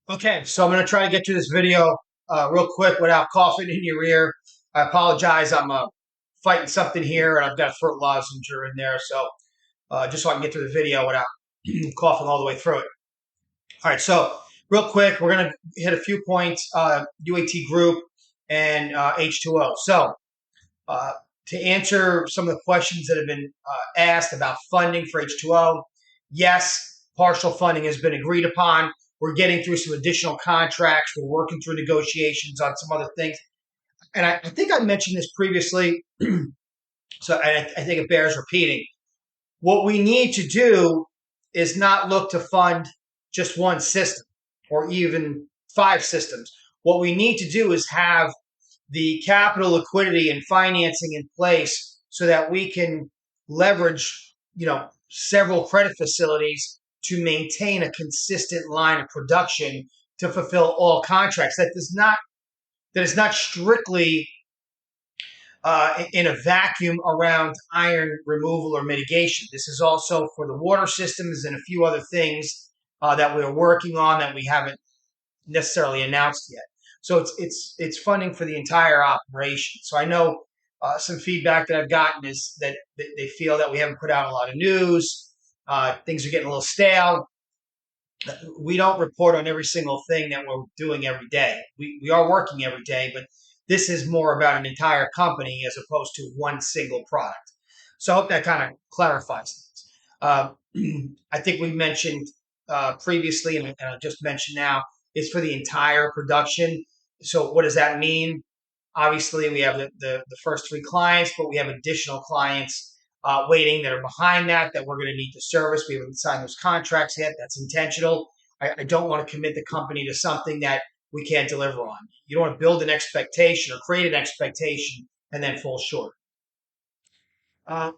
Okay, so I'm going to try to get through this video real quick without coughing in your ear. I apologize. I'm fighting something here, and I've got a throat lozenge in there, so just so I can get through the video without coughing all the way through it. All right, so real quick, we're going to hit a few points, UAT group and H2O. So uh, to answer some of the questions that have been asked about funding for H2O, yes, partial funding has been agreed upon. We're getting through some additional contracts. We're working through negotiations on some other things. And I think I mentioned this previously, so I think it bears repeating. What we need to do is not look to fund just one system or even 5 systems. What we need to do is have the capital, liquidity, and financing in place so that we can leverage, several credit facilities to maintain a consistent line of production to fulfill all contracts. That is not strictly in a vacuum around iron removal or mitigation. This is also for the water systems and a few other things that we're working on that we haven't necessarily announced yet. So it's funding for the entire operation. So I know some feedback that I've gotten is that they feel that we haven't put out a lot of news. Things are getting a little stale. We don't report on every single thing that we're doing every day. We are working every day, but this is more about an entire company as opposed to one single product. So I hope that kind of clarifies things. Uh, I think we mentioned previously, and I just mentioned now, is for the entire production. So what does that mean? Obviously, we have the first 3 clients, but we have additional clients waiting that are behind that we're going to need to service. We haven't signed those contracts yet. That's intentional. I don't want to commit the company to something that we can't deliver on. You don't want to build an expectation or create an expectation and then fall short. Uh,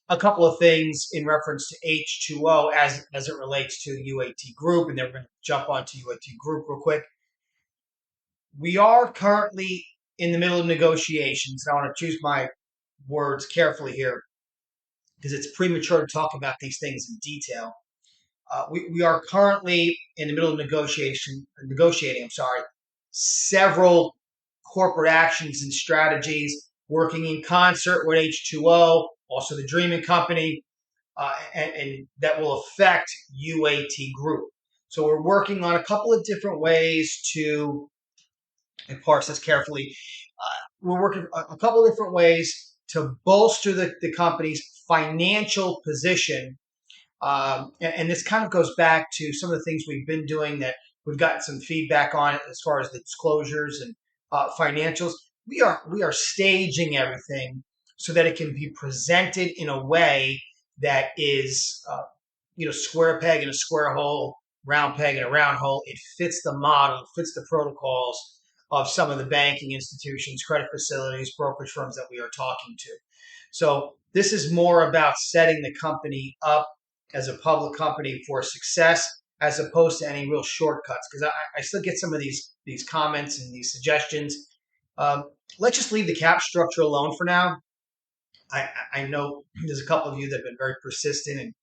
a couple of things in reference to H2O as it relates to UAT Group, and then we're going to jump onto UAT Group real quick. We are currently in the middle of negotiations. I want to choose my words carefully here because it's premature to talk about these things in detail. We are currently in the middle of negotiating, several corporate actions and strategies working in concert with H2O, also the Dreaming Company, and that will affect UAT Group. So we're working on a couple of different ways to, and parse this carefully, we're working a couple of different ways to bolster the company's financial position. And this kind of goes back to some of the things we've been doing that we've gotten some feedback on as far as the disclosures and financials. We are staging everything so that it can be presented in a way that is, square peg in a square hole, round peg in a round hole. It fits the model, fits the protocols of some of the banking institutions, credit facilities, brokerage firms that we are talking to. So this is more about setting the company up as a public company for success as opposed to any real shortcuts. Because I still get some of these comments and these suggestions. Let's just leave the cap structure alone for now. I know there's a couple of you that have been very persistent and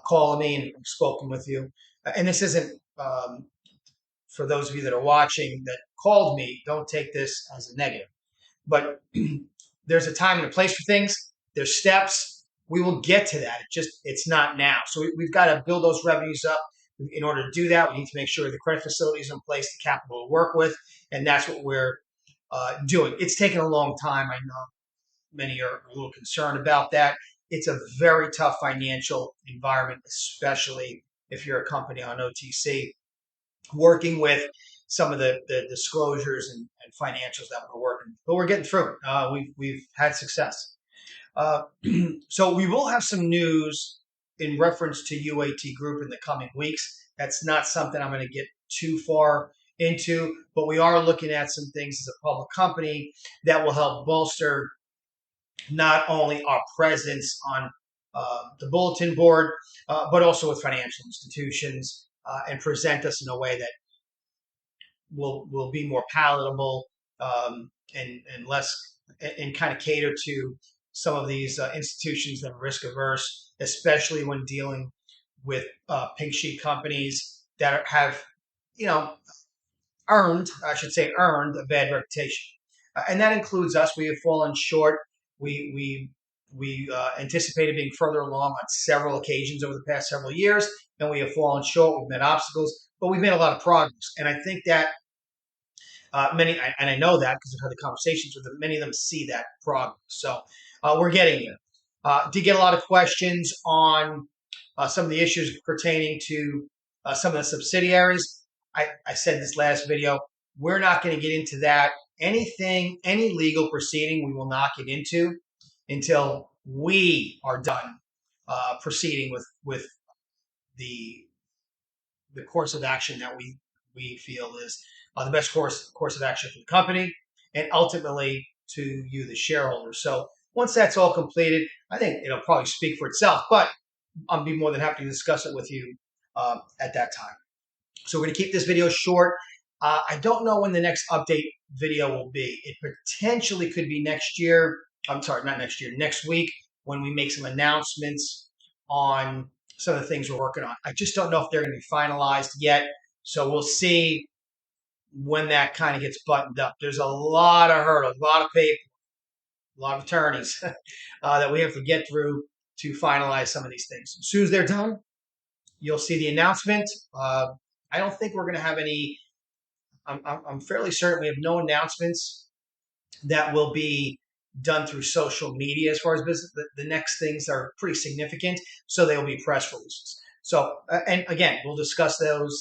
calling me and spoken with you. And this isn't for those of you that are watching that called me. Don't take this as a negative. But there's a time and a place for things. There's steps. We will get to that. It's not now. So we've got to build those revenues up. In order to do that, we need to make sure the credit facility is in place, the capital to work with, and that's what we're doing. It's taken a long time. I know many are a little concerned about that. It's a very tough financial environment, especially if you're a company on OTC, working with some of the disclosures and financials that we're working. But we're getting through it. We've had success. So we will have some news in reference to UAT Group in the coming weeks. That's not something I'm going to get too far into, but we are looking at some things as a public company that will help bolster not only our presence on the bulletin board, but also with financial institutions and present us in a way that will be more palatable and less and kind of cater to some of these institutions that are risk averse, especially when dealing with pink sheet companies that have you know, earned a bad reputation. And that includes us. We have fallen short. We anticipated being further along on several occasions over the past several years, and we have fallen short. We've met obstacles, but we've made a lot of progress. And I think that and I know that because I've had the conversations with them. Many of them see that progress. So we're getting there. Did get a lot of questions on some of the issues pertaining to some of the subsidiaries. I said this last video. We're not going to get into that. Any legal proceeding, we will not get into until we are done proceeding with the the course of action that we feel is the best course of action for the company and ultimately to you, the shareholders. So once that's all completed, I think it'll probably speak for itself. But I'll be more than happy to discuss it with you at that time. So we're going to keep this video short. I don't know when the next update video will be. It potentially could be next year. I'm sorry, not next year, next week when we make some announcements on some of the things we're working on. I just don't know if they're going to be finalized yet. So we'll see when that kind of gets buttoned up. There's a lot of hurdles, a lot of paper, a lot of attorneys that we have to get through to finalize some of these things. As soon as they're done, you'll see the announcement. I don't think we're going to have any. I'm fairly certain we have no announcements that will be done through social media as far as business. The next things are pretty significant, so they will be press releases. So, and again, we'll discuss those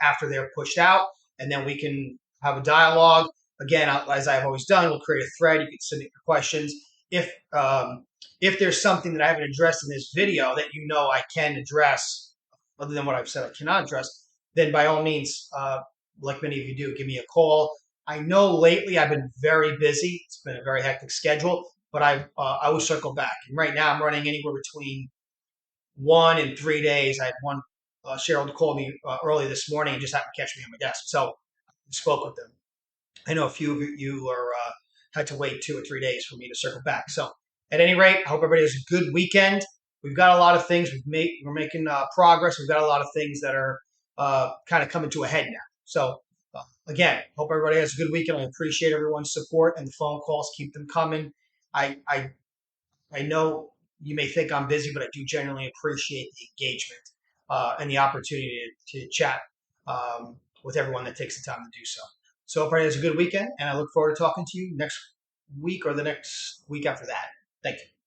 after they're pushed out, and then we can have a dialogue. Again, as I've always done, we'll create a thread. You can submit your questions. If there's something that I haven't addressed in this video that you know I can address, other than what I've said I cannot address, then by all means, like many of you do, give me a call. I know lately I've been very busy. It's been a very hectic schedule, but I will circle back. And right now I'm running anywhere between 1 and 3 days. I had one shareholder call me early this morning and just happened to catch me on my desk. So I spoke with them. I know a few of you are had to wait 2 or 3 days for me to circle back. So at any rate, I hope everybody has a good weekend. We've got a lot of things we're making progress. We've got a lot of things that are kind of coming to a head now. So again, hope everybody has a good weekend. I appreciate everyone's support and the phone calls. Keep them coming. I know you may think I'm busy, but I do genuinely appreciate the engagement and the opportunity to chat with everyone that takes the time to do so. So everybody has a good weekend, and I look forward to talking to you next week or the next week after that. Thank you.